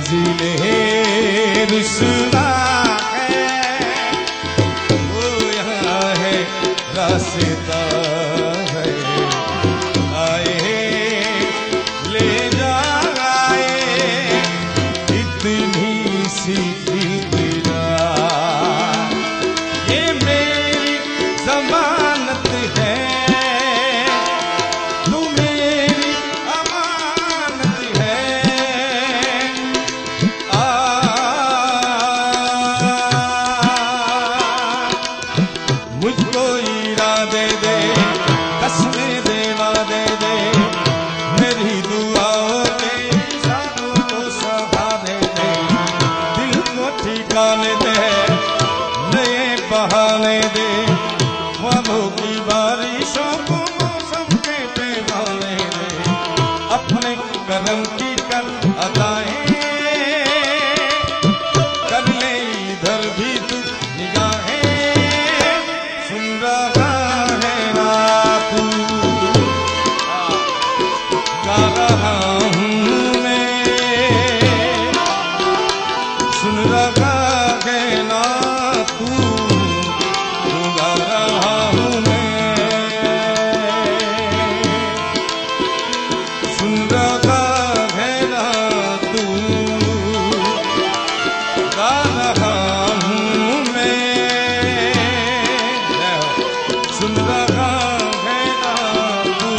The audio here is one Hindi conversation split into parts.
जिन्हें रुसवा है वो यहाँ है रास्ता है। आए ले जाए इतनी सी फिरा, ये मेरी जमानत है, तू मेरी अमानत है। मुझको इरादे दे, कसमें देवा दे दे, मेरी दुआओं के इशारों को सहारे दे, दिल को ठिकाने दे, नए बहाने दे, ख्वाबों की बारिशों को मौसम के पैमाने दे, अपने करम की कर अदाएं कर ले इधर भी तू निगाहें, सुन रहा है ना तू, गा रहा हूँ मैं, सुन रहा है ना तू, गा रहा हूँ मैं, सुन रहा है ना तू, गा रहा हूँ मैं, सुन रहा है ना तू,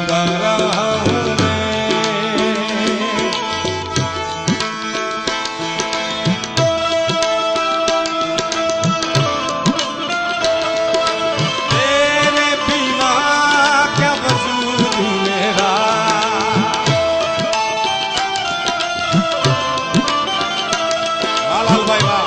गा रहा हूँ मैं। तेरे बिना क्या वजूद मेरा, लाल भाई वाह।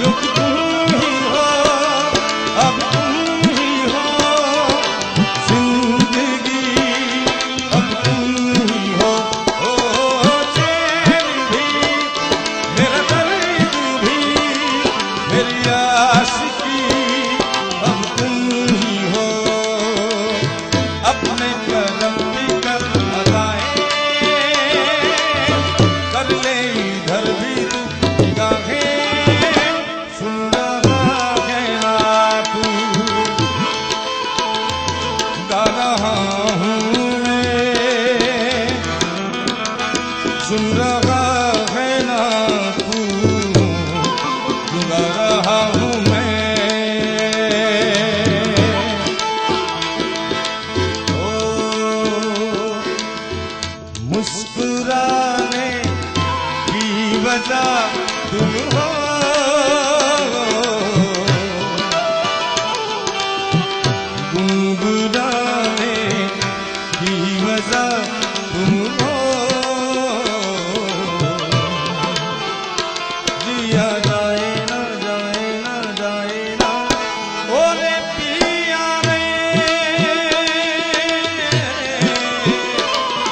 क्योंकि तुम ही हो, अब तुम ही हो जिंदगी, अब तुम ही हो, चैन भी, मेरा दर्द भी, मेरी आशिकी, अब तुम ही हो, अपने करम की कर अदाएं कर ले इधर भी तू निगाहें, सुन रहा है ना तू, गा रहा हूँ मैं, सुन रहा है ना तू, गा रहा हूँ मैं। ओ मुस्कुराने की वजह तुम हो, गुनगुनाने की वजह तुम हो, जिया जाए ना जाए ना जाए ना, ओरे पिया रे,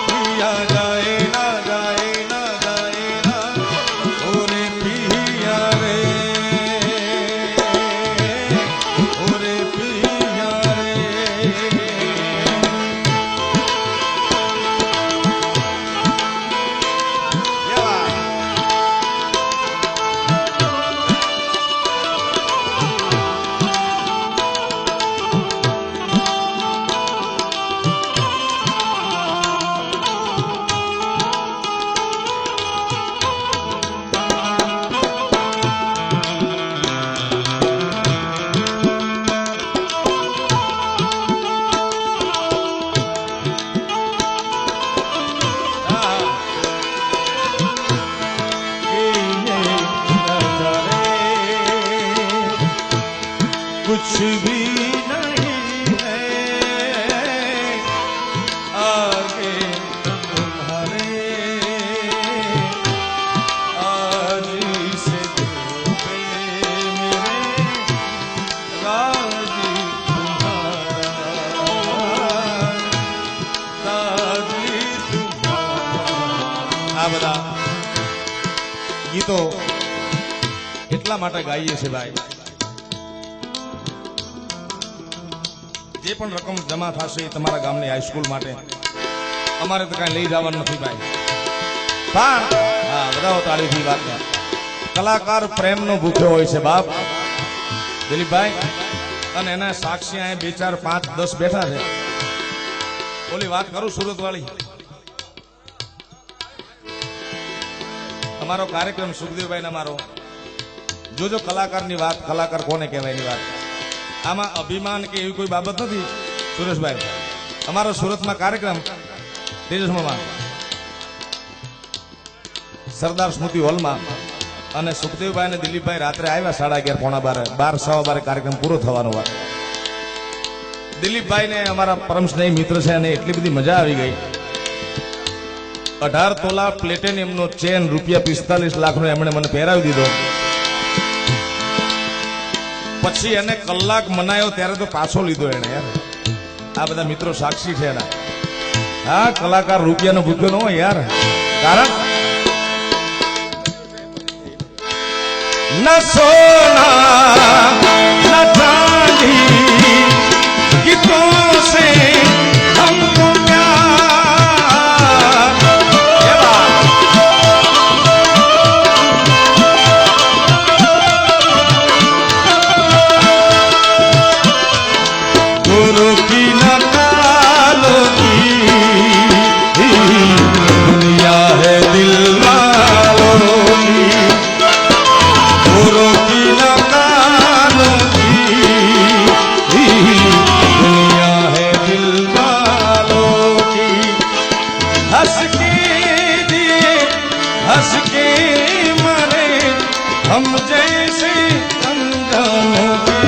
जिया जाए ना जाए ना जाए ना, ओरे पिया रे, ओरे पिया रे। આ બધા ગીતો એટલા માટે ગાઈએ છીએ ભાઈ, જે પણ રકમ જમા થશે એ તમારા ગામની હાઈસ્કૂલ માટે, અમારે તો કાંઈ લઈ જવાનું નથી ભાઈ. પણ હા, બધા તાળીથી વાત કરે. કલાકાર પ્રેમનો ભૂખ્યો હોય છે બાપ દિલીપભાઈ, અને એના સાક્ષી અહીંયા 2 4 5 10 બેઠા છે. ઓલી વાત કરું સુરત વાળી, અમારો કાર્યક્રમ સુખદેવભાઈ ને અમારો, જોજો કલાકારની વાત, કલાકાર કોને કહેવાય એની વાત. આમાં અભિમાન કે એવી કોઈ બાબત નથી સુરેશભાઈ. અમારો સુરતમાં કાર્યક્રમ તેજસમાં સરદાર સ્મૃતિ હોલમાં, અને સુખદેવભાઈ અને દિલીપભાઈ રાત્રે આવ્યા 11:30 પોણા 12, 12:15 કાર્યક્રમ પૂરો થવાનો વાત. દિલીપભાઈ ને અમારા પરમ સ્નેહી મિત્ર છે, અને એટલી બધી મજા આવી ગઈ. 18 તોલા પ્લેટિનિયમનો ચેન ₹45 લાખનો એમણે મને પહેરાવી દીધો. પછી એને કલાક મનાયો ત્યારે તો પાછો લીધો એને યાર. આ બધા મિત્રો સાક્ષી છે એના. હા, કલાકાર રૂપિયાનો ભૂખ્યો ન હોય યાર. કારણ न सोना न चांदी गीतों से हमको प्यार, गुरु की न कालों की दुनिया है दिल वालों की, गुरु की नकालों की दुनिया है दिल वालों की. हंस के दिए हंस के मरे हम जैसे अनजानों की.